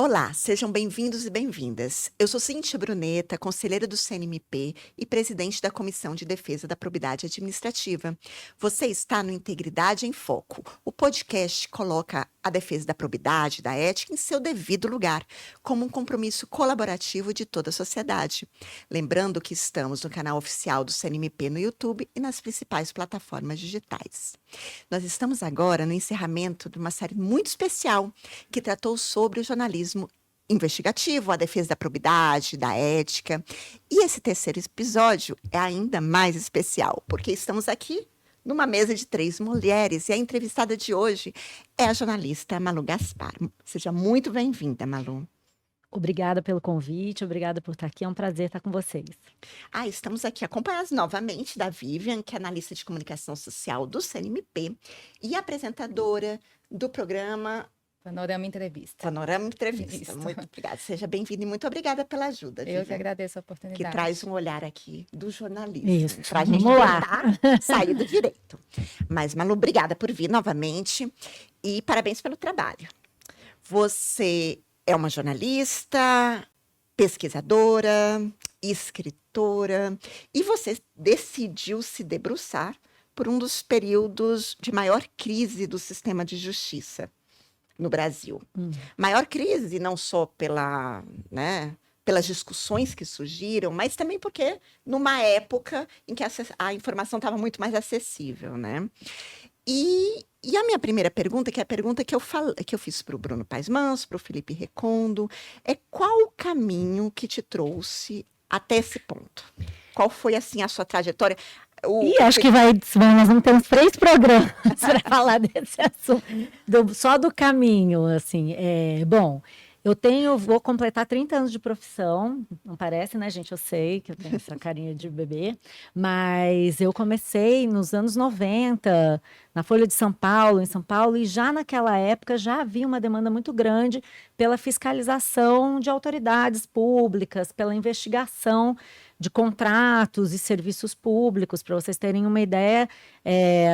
Olá, sejam bem-vindos e bem-vindas. Eu sou Cíntia Bruneta, conselheira do CNMP e presidente da Comissão de Defesa da Probidade Administrativa. Você está no Integridade em Foco. O podcast coloca a defesa da probidade, da ética, em seu devido lugar, como um compromisso colaborativo de toda a sociedade. Lembrando que estamos no canal oficial do CNMP no YouTube e nas principais plataformas digitais. Nós estamos agora no encerramento de uma série muito especial que tratou sobre o jornalismo investigativo, a defesa da probidade, da ética. E esse terceiro episódio é ainda mais especial, porque estamos aqui numa mesa de 3 mulheres e a entrevistada de hoje é a jornalista Malu Gaspar. Seja muito bem-vinda, Malu. Obrigada pelo convite, obrigada por estar aqui, é um prazer estar com vocês. Estamos aqui acompanhados novamente da Vivian, que é analista de comunicação social do CNMP e apresentadora do programa Panorama Entrevista. Panorama Entrevista. Isso. Muito obrigada. Seja bem-vinda e muito obrigada pela ajuda, Eu que Vivian, agradeço a oportunidade. que traz um olhar aqui do jornalismo. Isso, Para a gente vamos lá. tentar sair do direito. Mas, Malu, obrigada por vir novamente e parabéns pelo trabalho. Você é uma jornalista, pesquisadora, escritora, e você decidiu se debruçar por um dos períodos de maior crise do sistema de justiça no Brasil. Maior crise não só pelas discussões que surgiram, mas também porque numa época em que a informação estava muito mais acessível, né? E a minha primeira pergunta, que é a pergunta que eu fiz para o Bruno Paes Manso, para o Felipe Recondo, é qual o caminho que te trouxe até esse ponto? Qual foi, assim, a sua trajetória? Acho que nós vamos ter uns 3 programas para falar desse assunto, só do caminho, assim. Bom, vou completar 30 anos de profissão, não parece, né, gente? Eu sei que eu tenho essa carinha de bebê, mas eu comecei nos anos 90, na Folha de São Paulo, em São Paulo, e já naquela época já havia uma demanda muito grande pela fiscalização de autoridades públicas, pela investigação de contratos e serviços públicos. Para vocês terem uma ideia,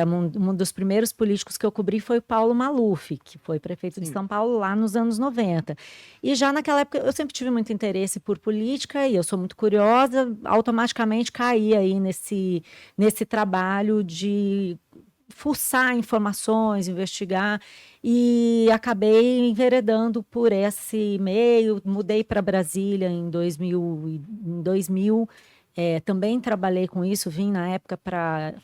um dos primeiros políticos que eu cobri foi o Paulo Maluf, que foi prefeito de São Paulo lá nos anos 90. E já naquela época eu sempre tive muito interesse por política e eu sou muito curiosa, automaticamente caí aí nesse trabalho de fuçar informações, investigar, e acabei enveredando por esse meio. Mudei para Brasília em 2000. Também trabalhei com isso, vim na época para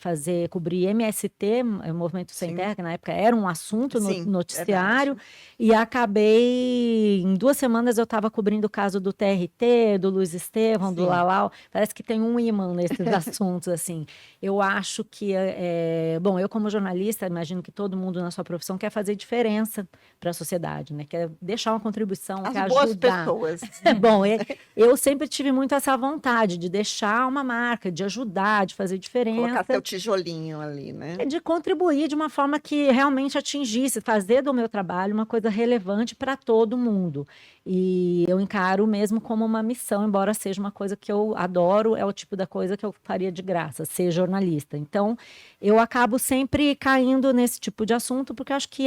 cobrir MST, Movimento Sem Terra, que na época era um assunto no noticiário, e acabei, em 2 semanas eu estava cobrindo o caso do TRT, do Luiz Estevão, do Lalau. Parece que tem um imã nesses assuntos, assim. Eu acho que, bom, eu como jornalista, imagino que todo mundo na sua profissão quer fazer diferença para a sociedade, né? Quer deixar uma contribuição, quer ajudar. As boas pessoas. Bom, eu sempre tive muito essa vontade de deixar uma marca, de ajudar, de fazer diferença. Colocar seu tijolinho ali, né? De contribuir de uma forma que realmente atingisse, fazer do meu trabalho uma coisa relevante para todo mundo. E eu encaro mesmo como uma missão, embora seja uma coisa que eu adoro, é o tipo da coisa que eu faria de graça, ser jornalista. Então, eu acabo sempre caindo nesse tipo de assunto, porque acho que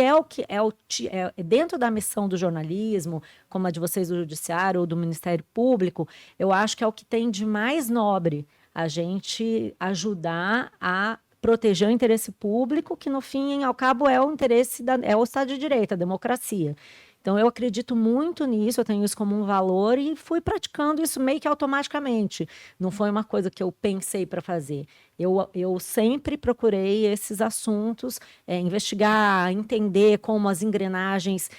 dentro da missão do jornalismo, como a de vocês do Judiciário ou do Ministério Público, eu acho que é o que tem de mais nobre a gente ajudar a proteger o interesse público, que no fim, ao cabo, é o interesse é o Estado de Direito, a democracia. Então, eu acredito muito nisso, eu tenho isso como um valor e fui praticando isso meio que automaticamente. Não foi uma coisa que eu pensei para fazer. Eu sempre procurei esses assuntos, investigar, entender como as engrenagens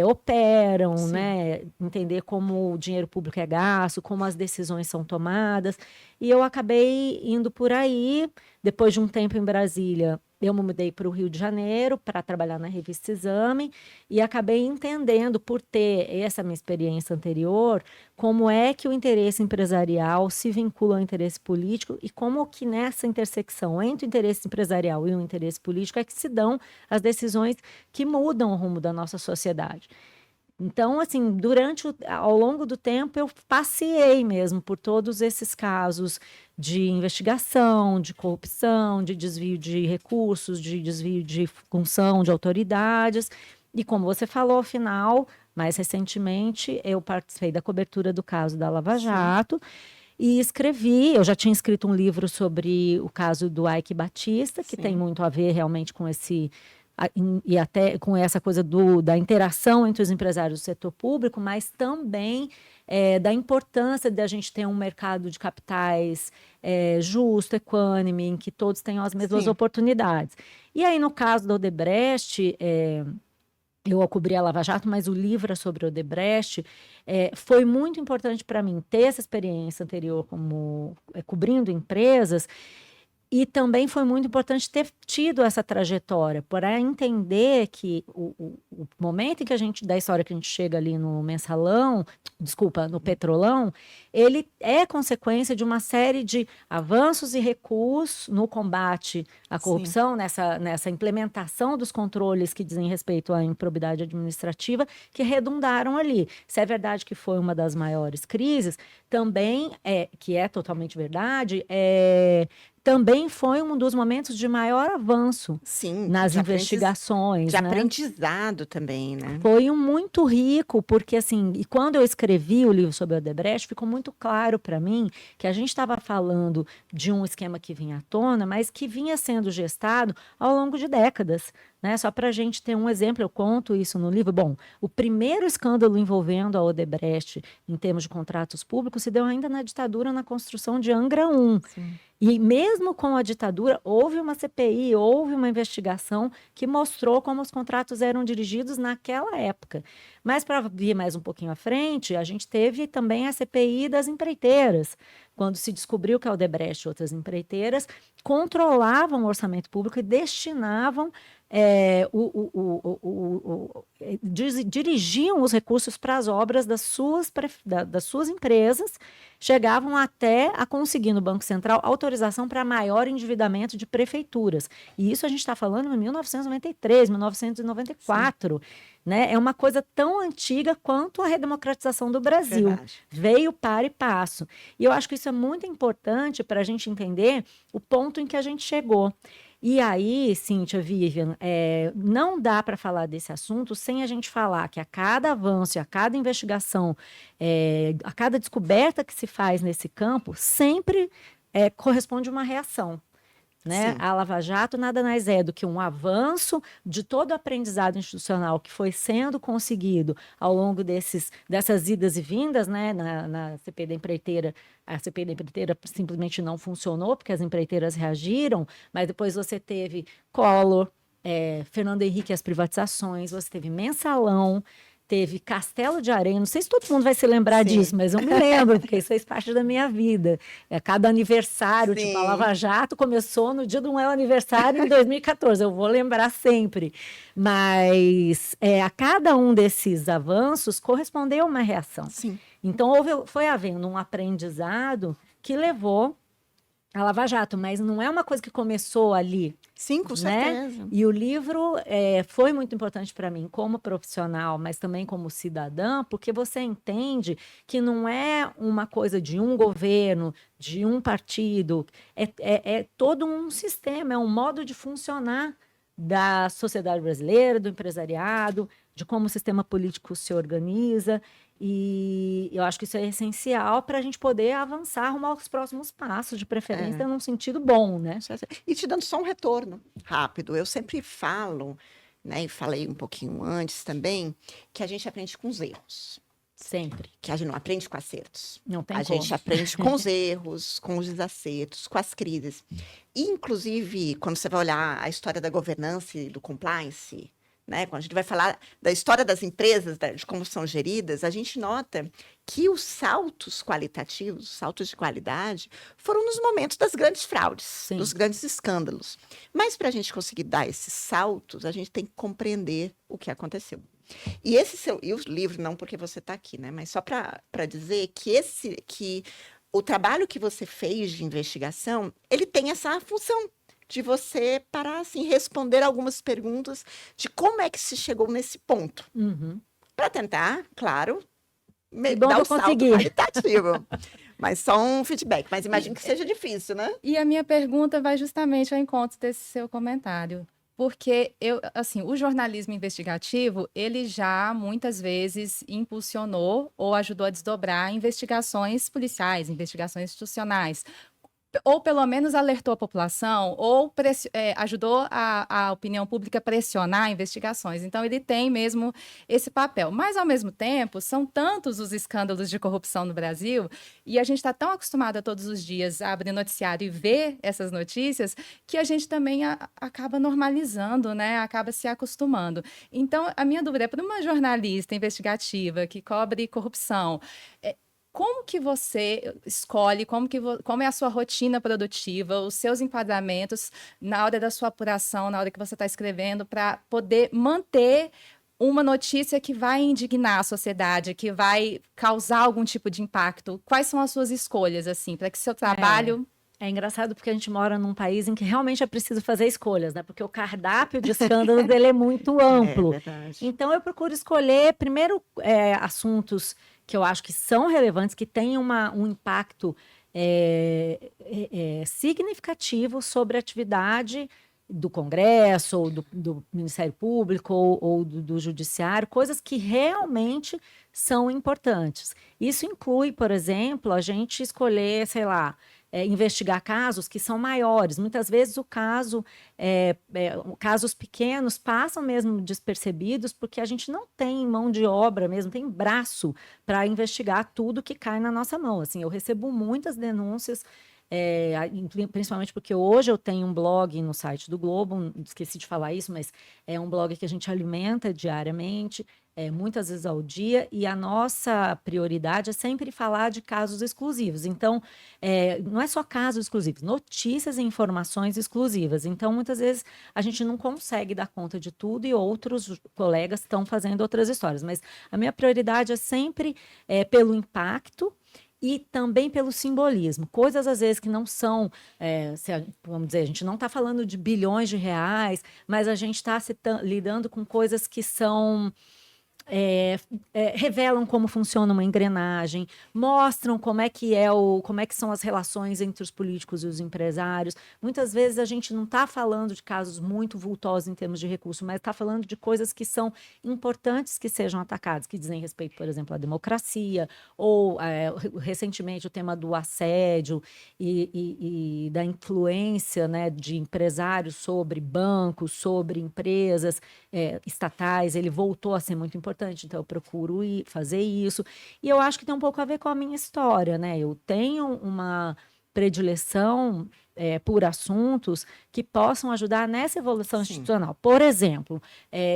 operam, né? Entender como o dinheiro público é gasto, como as decisões são tomadas. E eu acabei indo por aí. Depois de um tempo em Brasília, eu me mudei para o Rio de Janeiro para trabalhar na revista Exame e acabei entendendo, por ter essa minha experiência anterior, como é que o interesse empresarial se vincula ao interesse político e como que nessa intersecção entre o interesse empresarial e o interesse político é que se dão as decisões que mudam o rumo da nossa sociedade. Então, assim, ao longo do tempo, eu passeei mesmo por todos esses casos de investigação, de corrupção, de desvio de recursos, de desvio de função de autoridades. E como você falou, afinal, Mais recentemente, eu participei da cobertura do caso da Lava Jato e escrevi. Eu já tinha escrito um livro sobre o caso do Eike Batista, que tem muito a ver realmente com e até com essa coisa da interação entre os empresários do setor público, mas também da importância de a gente ter um mercado de capitais justo, equânime, em que todos tenham as mesmas oportunidades. E aí, no caso do Odebrecht, eu cobri a Lava Jato, mas o livro é sobre o Odebrecht. Foi muito importante para mim ter essa experiência anterior como cobrindo empresas. E também foi muito importante ter tido essa trajetória, para entender que o momento em que da história que a gente chega ali no Mensalão, no Petrolão, ele é consequência de uma série de avanços e recuos no combate à corrupção, nessa implementação dos controles que dizem respeito à improbidade administrativa, que redundaram ali. Se é verdade que foi uma das maiores crises, também que é totalmente verdade, também foi um dos momentos de maior avanço nas investigações. De aprendizado também, né? Foi muito rico, porque assim, e quando eu escrevi o livro sobre o Odebrecht, ficou muito claro para mim que a gente estava falando de um esquema que vinha à tona, mas que vinha sendo gestado ao longo de décadas. Né? Só para a gente ter um exemplo, eu conto isso no livro. Bom, o primeiro escândalo envolvendo a Odebrecht em termos de contratos públicos se deu ainda na ditadura, na construção de Angra 1. E mesmo com a ditadura, houve uma CPI, houve uma investigação que mostrou como os contratos eram dirigidos naquela época. Mas para vir mais um pouquinho à frente, a gente teve também a CPI das empreiteiras, quando se descobriu que a Odebrecht e outras empreiteiras controlavam o orçamento público e destinavam dirigiam os recursos para as obras das suas empresas, chegavam até a conseguir no Banco Central autorização para maior endividamento de prefeituras. E isso a gente está falando em 1993, 1994. Né? É uma coisa tão antiga quanto a redemocratização do Brasil. Verdade. Veio para e passo. E eu acho que isso é muito importante para a gente entender o ponto em que a gente chegou. E aí, Cíntia, Vivian, não dá para falar desse assunto sem a gente falar que a cada avanço, a cada investigação, a cada descoberta que se faz nesse campo, sempre corresponde uma reação. Né? A Lava Jato nada mais é do que um avanço de todo o aprendizado institucional que foi sendo conseguido ao longo dessas idas e vindas, né? Na CPI da empreiteira. A CPI da empreiteira simplesmente não funcionou, porque as empreiteiras reagiram, mas depois você teve Collor, Fernando Henrique e as privatizações, você teve Mensalão, teve Castelo de Areia, não sei se todo mundo vai se lembrar disso, mas eu me lembro, porque isso fez parte da minha vida. Cada aniversário, tipo, a Lava Jato começou no dia do meu aniversário em 2014, eu vou lembrar sempre. Mas a cada um desses avanços correspondeu uma reação. Então, foi havendo um aprendizado que levou a Lava Jato, mas não é uma coisa que começou ali. Sim, com certeza. E o livro foi muito importante para mim como profissional, mas também como cidadã, porque você entende que não é uma coisa de um governo, de um partido, é todo um sistema, é um modo de funcionar da sociedade brasileira, do empresariado, de como o sistema político se organiza. E eu acho que isso é essencial para a gente poder avançar rumo aos próximos passos, de preferência num sentido bom, né? E te dando só um retorno rápido, eu sempre falo, né, e falei um pouquinho antes também, que a gente aprende com os erros. Sempre. Que a gente não aprende com acertos. Não tem como. A gente aprende com os erros, com os desacertos, com as crises. E, inclusive, quando você vai olhar a história da governança e do compliance, né? Quando a gente vai falar da história das empresas, de como são geridas, a gente nota que os saltos qualitativos, os saltos de qualidade, foram nos momentos das grandes fraudes, dos grandes escândalos. Mas para a gente conseguir dar esses saltos, a gente tem que compreender o que aconteceu. E o livro, não porque você está aqui, né? Mas só para dizer que o trabalho que você fez de investigação, ele tem essa função de você parar, assim, responder algumas perguntas de como é que se chegou nesse ponto. Para tentar, claro, dar o salto qualitativo. Mas só um feedback. Mas imagino que seja difícil, né? E a minha pergunta vai justamente ao encontro desse seu comentário. Porque assim, o jornalismo investigativo, ele já muitas vezes impulsionou ou ajudou a desdobrar investigações policiais, investigações institucionais. Ou pelo menos alertou a população, ou ajudou a opinião pública a pressionar investigações. Então, ele tem mesmo esse papel. Mas, ao mesmo tempo, são tantos os escândalos de corrupção no Brasil, e a gente está tão acostumado a todos os dias a abrir noticiário e ver essas notícias, que a gente também acaba normalizando, né? Acaba se acostumando. Então, a minha dúvida é para uma jornalista investigativa que cobre corrupção, como que você escolhe, como é a sua rotina produtiva, os seus enquadramentos na hora da sua apuração, na hora que você está escrevendo, para poder manter uma notícia que vai indignar a sociedade, que vai causar algum tipo de impacto? Quais são as suas escolhas, assim, para que seu trabalho... É engraçado porque a gente mora num país em que realmente é preciso fazer escolhas, né? Porque o cardápio de escândalos dele é muito amplo. Verdade. Então, eu procuro escolher, primeiro, assuntos que eu acho que são relevantes, que têm um impacto significativo sobre a atividade do Congresso, ou do Ministério Público, ou do Judiciário, coisas que realmente são importantes. Isso inclui, por exemplo, a gente escolher, sei lá, investigar casos que são maiores. Muitas vezes casos pequenos passam mesmo despercebidos porque a gente não tem mão de obra mesmo, tem braço para investigar tudo que cai na nossa mão. Assim, eu recebo muitas denúncias, principalmente porque hoje eu tenho um blog no site do Globo, esqueci de falar isso, mas é um blog que a gente alimenta diariamente, muitas vezes ao dia, e a nossa prioridade é sempre falar de casos exclusivos. Então, não é só casos exclusivos, notícias e informações exclusivas. Então, muitas vezes a gente não consegue dar conta de tudo e outros colegas estão fazendo outras histórias. Mas a minha prioridade é sempre pelo impacto e também pelo simbolismo. Coisas, às vezes, que não são, vamos dizer, a gente não está falando de bilhões de reais, mas a gente está lidando com coisas que são... revelam como funciona uma engrenagem, mostram como é que são as relações entre os políticos e os empresários. Muitas vezes a gente não está falando de casos muito vultosos em termos de recurso, mas está falando de coisas que são importantes que sejam atacadas, que dizem respeito, por exemplo, à democracia, ou recentemente o tema do assédio e da influência, né, de empresários sobre bancos, sobre empresas estatais. Ele voltou a ser muito importante. Então eu procuro fazer isso. E eu acho que tem um pouco a ver com a minha história, né? Eu tenho uma predileção por assuntos que possam ajudar nessa evolução institucional. Por exemplo,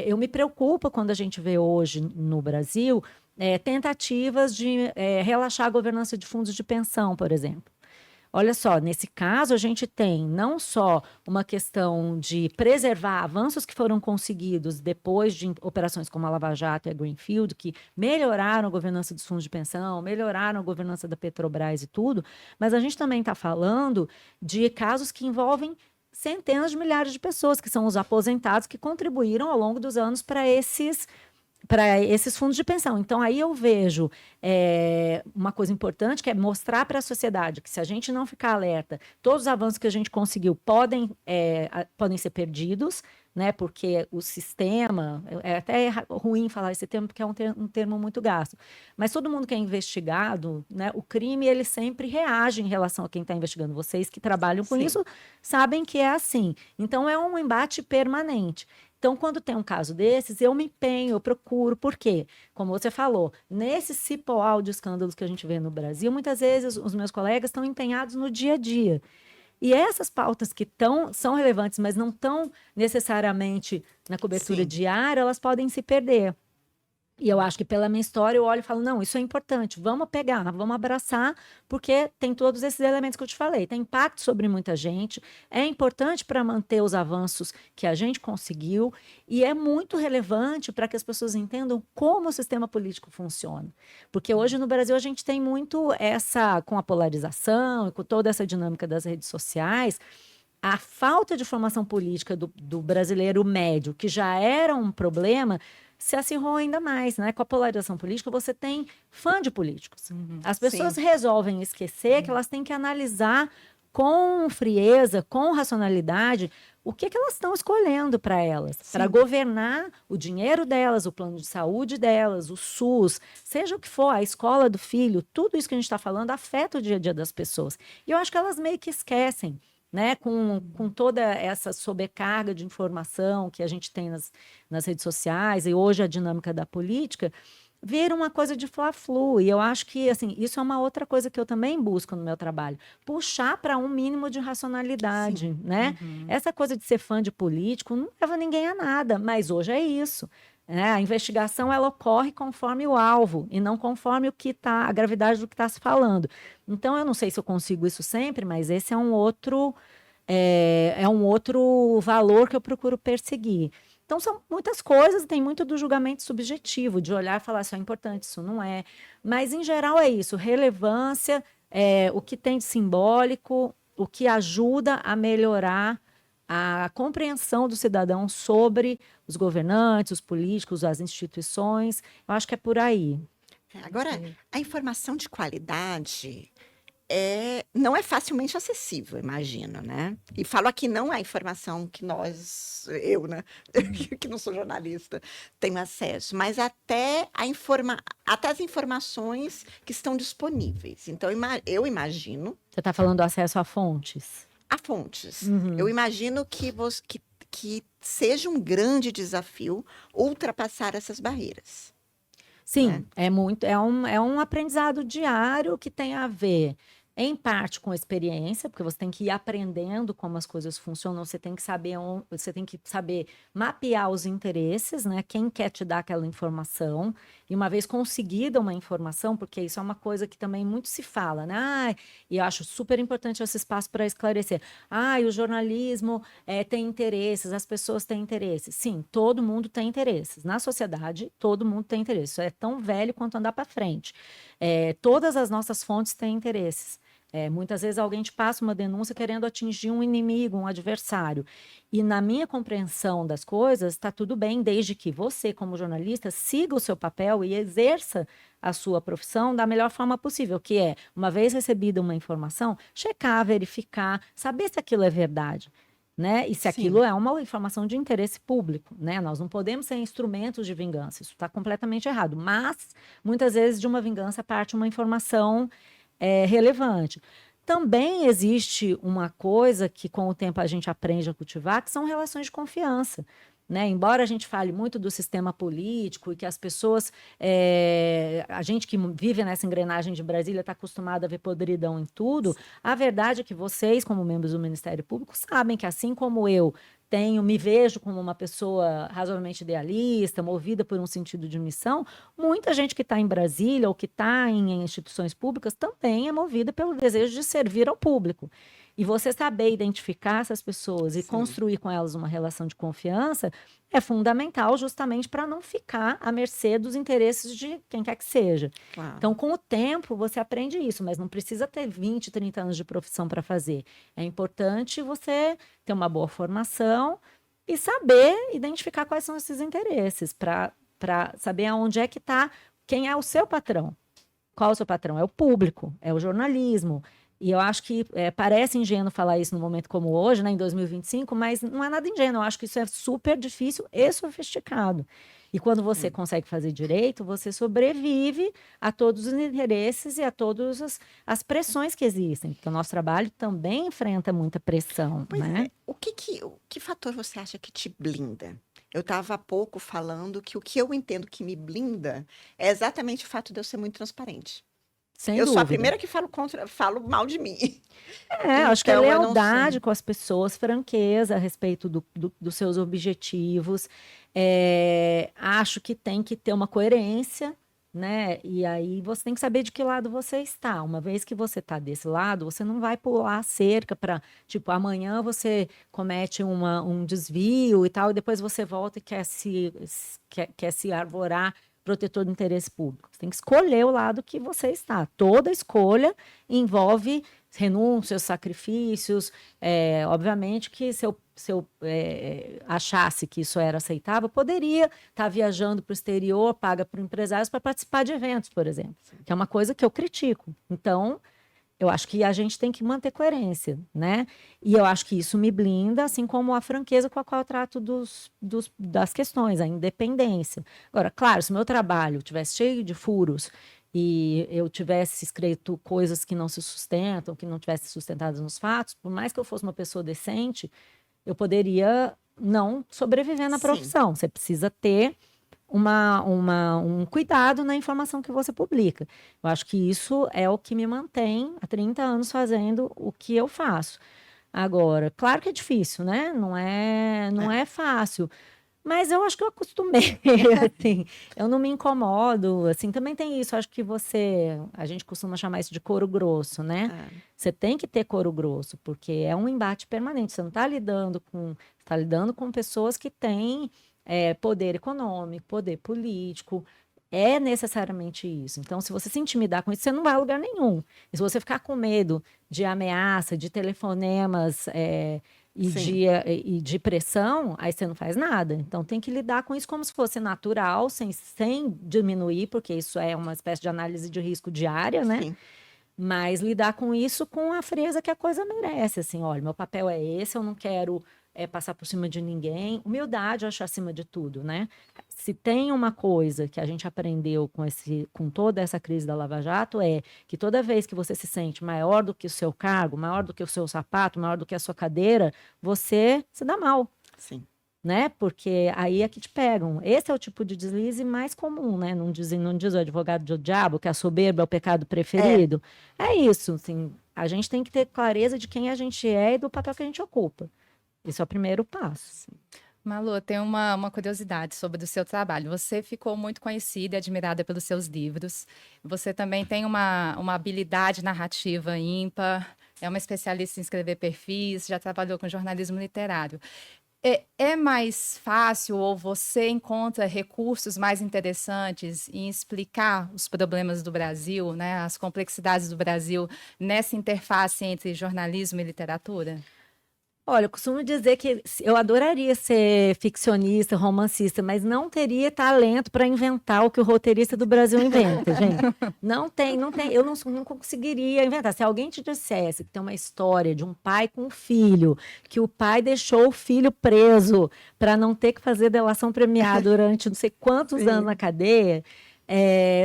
eu me preocupo quando a gente vê hoje no Brasil tentativas de relaxar a governança de fundos de pensão, por exemplo. Olha só, nesse caso, a gente tem não só uma questão de preservar avanços que foram conseguidos depois de operações como a Lava Jato e a Greenfield, que melhoraram a governança dos fundos de pensão, melhoraram a governança da Petrobras e tudo, mas a gente também está falando de casos que envolvem centenas de milhares de pessoas, que são os aposentados que contribuíram ao longo dos anos para esses fundos de pensão. Então, aí eu vejo uma coisa importante, que é mostrar para a sociedade que, se a gente não ficar alerta, todos os avanços que a gente conseguiu podem ser perdidos, né? Porque o sistema... É até ruim falar esse termo, porque é um termo muito gasto. Mas todo mundo que é investigado, né, o crime, ele sempre reage em relação a quem está investigando. Vocês que trabalham com isso sabem que é assim. Então, é um embate permanente. Então, quando tem um caso desses, eu me empenho, eu procuro. Por quê? Como você falou, nesse cipoal de escândalos que a gente vê no Brasil, muitas vezes os meus colegas estão empenhados no dia a dia. E essas pautas que são relevantes, mas não estão necessariamente na cobertura diária, elas podem se perder. E eu acho que pela minha história eu olho e falo, não, isso é importante, vamos pegar, vamos abraçar, porque tem todos esses elementos que eu te falei, tem impacto sobre muita gente, é importante para manter os avanços que a gente conseguiu e é muito relevante para que as pessoas entendam como o sistema político funciona. Porque hoje no Brasil a gente tem muito com a polarização e com toda essa dinâmica das redes sociais, a falta de formação política do brasileiro médio, que já era um problema, se acirrou ainda mais, né? Com a polarização política, você tem fã de políticos. As pessoas resolvem esquecer que elas têm que analisar com frieza, com racionalidade, o que elas estão escolhendo para elas, para governar o dinheiro delas, o plano de saúde delas, o SUS, seja o que for, a escola do filho, tudo isso que a gente está falando afeta o dia a dia das pessoas. E eu acho que elas meio que esquecem, né, com toda essa sobrecarga de informação que a gente tem nas redes sociais e hoje a dinâmica da política, vira uma coisa de fla-flu. E eu acho que assim, isso é uma outra coisa que eu também busco no meu trabalho. Puxar para um mínimo de racionalidade, né? Essa coisa de ser fã de político não leva ninguém a nada, mas hoje é isso. A investigação ela ocorre conforme o alvo e não conforme a gravidade do que está se falando. Então, eu não sei se eu consigo isso sempre, mas esse é um outro valor que eu procuro perseguir. Então, são muitas coisas, tem muito do julgamento subjetivo, de olhar e falar isso é importante, isso não é. Mas, em geral, é isso, relevância, o que tem de simbólico, o que ajuda a melhorar a compreensão do cidadão sobre os governantes, os políticos, as instituições. Eu acho que é por aí. Agora, a informação de qualidade não é facilmente acessível, imagino, né? E falo aqui não a informação que eu, né, que não sou jornalista, tenho acesso, mas até as informações que estão disponíveis. Então, eu imagino... Você está falando do acesso a fontes? A fontes. Eu imagino que seja um grande desafio ultrapassar essas barreiras. Sim, é um aprendizado diário que tem a ver, em parte, com experiência, porque você tem que ir aprendendo como as coisas funcionam, você tem que saber mapear os interesses, né? Quem quer te dar aquela informação, e uma vez conseguida uma informação, porque isso é uma coisa que também muito se fala, né? E eu acho super importante esse espaço para esclarecer. O jornalismo tem interesses, as pessoas têm interesses. Sim, todo mundo tem interesses. Na sociedade, todo mundo tem interesses. Isso é tão velho quanto andar para frente. Todas as nossas fontes têm interesses. Muitas vezes alguém te passa uma denúncia querendo atingir um inimigo, um adversário. E na minha compreensão das coisas, está tudo bem, desde que você, como jornalista, siga o seu papel e exerça a sua profissão da melhor forma possível, que é, uma vez recebida uma informação, checar, verificar, saber se aquilo é verdade. Né? E se aquilo é uma informação de interesse público, né? Nós não podemos ser instrumentos de vingança, isso está completamente errado. Mas, muitas vezes, de uma vingança parte uma informação relevante. Também existe uma coisa que, com o tempo, a gente aprende a cultivar, que são relações de confiança. Né? Embora a gente fale muito do sistema político e que as pessoas, a gente que vive nessa engrenagem de Brasília está acostumado a ver podridão em tudo, a verdade é que vocês, como membros do Ministério Público, sabem que assim como eu me vejo como uma pessoa razoavelmente idealista, movida por um sentido de missão, muita gente que está em Brasília ou que está em instituições públicas também é movida pelo desejo de servir ao público. E você saber identificar essas pessoas e construir com elas uma relação de confiança é fundamental justamente para não ficar à mercê dos interesses de quem quer que seja. Claro. Então, com o tempo, você aprende isso, mas não precisa ter 20, 30 anos de profissão para fazer. É importante você ter uma boa formação e saber identificar quais são esses interesses, para saber aonde é que está, quem é o seu patrão. Qual é o seu patrão? É o público, é o jornalismo. E eu acho que parece ingênuo falar isso num momento como hoje, né, em 2025, mas não é nada ingênuo. Eu acho que isso é super difícil e sofisticado. E quando você consegue fazer direito, você sobrevive a todos os interesses e a todas as pressões que existem. Porque o nosso trabalho também enfrenta muita pressão. Pois né? Que fator você acha que te blinda? Eu estava há pouco falando que o que eu entendo que me blinda é exatamente o fato de eu ser muito transparente. Sem Eu sou a dúvida. primeira que falo mal de mim. Acho que a Então, eu não lealdade sei. com as pessoas, franqueza a respeito dos seus objetivos. Acho que tem que ter uma coerência, né? E aí você tem que saber de que lado você está. Uma vez que você está desse lado, você não vai pular a cerca para, tipo, amanhã você comete um desvio e tal, e depois você volta e quer se arvorar protetor do interesse público. Você tem que escolher o lado que você está. Toda escolha envolve renúncias, sacrifícios. Obviamente que se eu achasse que isso era aceitável, poderia estar viajando para o exterior, paga por empresários para participar de eventos, por exemplo, que é uma coisa que eu critico. Então, eu acho que a gente tem que manter coerência, né? E eu acho que isso me blinda, assim como a franqueza com a qual eu trato das questões, a independência. Agora, claro, se o meu trabalho tivesse cheio de furos e eu tivesse escrito coisas que não se sustentam, que não tivessem sustentadas nos fatos, por mais que eu fosse uma pessoa decente, eu poderia não sobreviver na Sim. profissão. Você precisa ter um cuidado na informação que você publica. Eu acho que isso é o que me mantém há 30 anos fazendo o que eu faço. Agora, claro que é difícil, né? Não é fácil. Mas eu acho que eu acostumei, assim, eu não me incomodo, assim, também tem isso, acho que a gente costuma chamar isso de couro grosso, né? É. Você tem que ter couro grosso, porque é um embate permanente, você não está lidando com pessoas que têm poder econômico, poder político, é necessariamente isso. Então, se você se intimidar com isso, você não vai a lugar nenhum. E se você ficar com medo de ameaça, de telefonemas, Sim. e de pressão, aí você não faz nada. Então tem que lidar com isso como se fosse natural, sem diminuir, porque isso é uma espécie de análise de risco diária, né? Sim. Mas lidar com isso com a frieza que a coisa merece. Assim, olha, meu papel é esse, eu não quero passar por cima de ninguém. Humildade, eu acho acima de tudo, né? Se tem uma coisa que a gente aprendeu com toda essa crise da Lava Jato, é que toda vez que você se sente maior do que o seu cargo, maior do que o seu sapato, maior do que a sua cadeira, você se dá mal, Sim. né? Porque aí é que te pegam. Esse é o tipo de deslize mais comum, né? Não diz o advogado do diabo que a soberba é o pecado preferido. É isso, assim, a gente tem que ter clareza de quem a gente é e do papel que a gente ocupa. Esse é o primeiro passo. Malu, eu tenho uma curiosidade sobre o seu trabalho. Você ficou muito conhecida e admirada pelos seus livros. Você também tem uma habilidade narrativa ímpar, é uma especialista em escrever perfis, já trabalhou com jornalismo literário. É mais fácil ou você encontra recursos mais interessantes em explicar os problemas do Brasil, né, as complexidades do Brasil nessa interface entre jornalismo e literatura? Olha, eu costumo dizer que eu adoraria ser ficcionista, romancista, mas não teria talento para inventar o que o roteirista do Brasil inventa, gente. Não tem, eu não conseguiria inventar. Se alguém te dissesse que tem uma história de um pai com um filho, que o pai deixou o filho preso para não ter que fazer delação premiada durante não sei quantos anos na cadeia,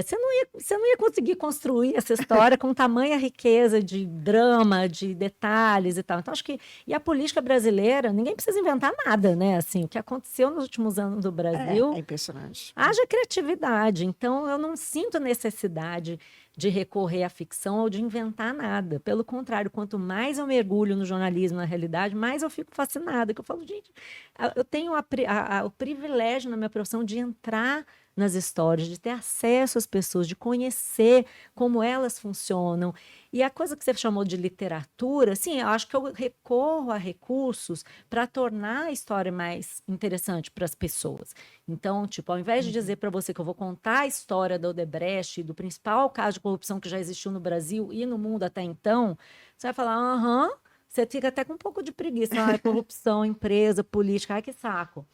você não ia conseguir construir essa história com tamanha riqueza de drama, de detalhes e tal. Então, acho que. E a política brasileira, ninguém precisa inventar nada, né? Assim, o que aconteceu nos últimos anos do Brasil, É impressionante. haja criatividade. Então, eu não sinto necessidade de recorrer à ficção ou de inventar nada. Pelo contrário, quanto mais eu mergulho no jornalismo, na realidade, mais eu fico fascinada. Que eu falo, gente, eu tenho o privilégio na minha profissão de entrar nas histórias, de ter acesso às pessoas, de conhecer como elas funcionam. E a coisa que você chamou de literatura, sim, eu acho que eu recorro a recursos para tornar a história mais interessante para as pessoas. Então, tipo, ao invés de dizer para você que eu vou contar a história da Odebrecht, do principal caso de corrupção que já existiu no Brasil e no mundo até então, você vai falar, aham, você fica até com um pouco de preguiça. Ai, corrupção, empresa, política, ai que saco.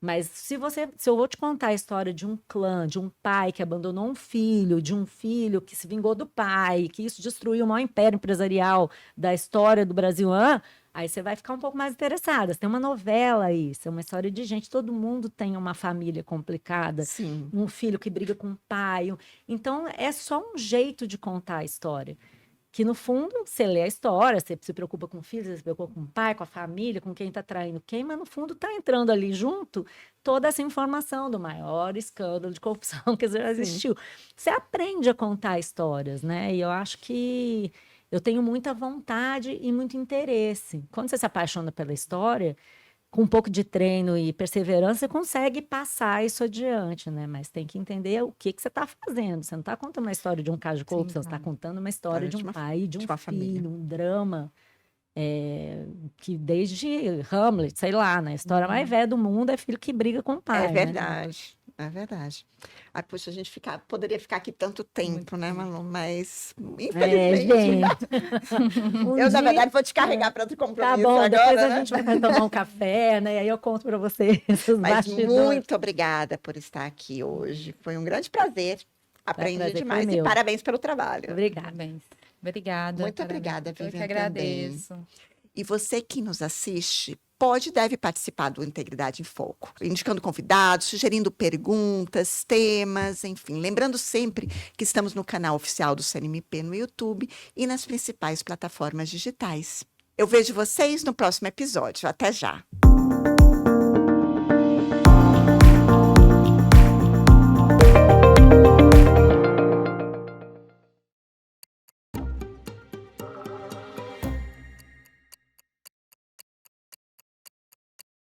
Mas se eu vou te contar a história de um clã, de um pai que abandonou um filho, de um filho que se vingou do pai, que isso destruiu o maior império empresarial da história do Brasil, aí você vai ficar um pouco mais interessada. Você tem uma novela aí, isso é uma história de gente, todo mundo tem uma família complicada, Sim. um filho que briga com o pai. Então, é só um jeito de contar a história. Que no fundo, você lê a história, você se preocupa com o filho, você se preocupa com o pai, com a família, com quem está traindo quem, mas no fundo está entrando ali junto toda essa informação do maior escândalo de corrupção que já existiu. Você aprende a contar histórias, né? E eu acho que eu tenho muita vontade e muito interesse. Quando você se apaixona pela história, com um pouco de treino e perseverança, você consegue passar isso adiante, né? Mas tem que entender o que você está fazendo. Você não está contando uma história de um caso de corrupção, você está contando uma história de um pai, de um uma família. filho, um drama. Que desde Hamlet, sei lá, né? A história mais velha do mundo é filho que briga com o pai, É né? verdade. É verdade. Ai, puxa, a gente poderia ficar aqui tanto tempo, né, Malu? Mas, infelizmente. Gente. Eu, na verdade, vou te carregar para outro Tá compromisso bom, agora, depois a né? gente vai tomar um café, né? E aí eu conto para vocês os Mas bastidores. muito obrigada por estar aqui hoje. Foi um grande prazer. Aprendi prazer foi demais e meu. parabéns pelo trabalho. Obrigada. Parabéns. Obrigada. Muito Carolina. obrigada, Eu que Vivian, agradeço. E você que nos assiste pode e deve participar do Integridade em Foco, indicando convidados, sugerindo perguntas, temas, enfim. Lembrando sempre que estamos no canal oficial do CNMP no YouTube e nas principais plataformas digitais. Eu vejo vocês no próximo episódio. Até já!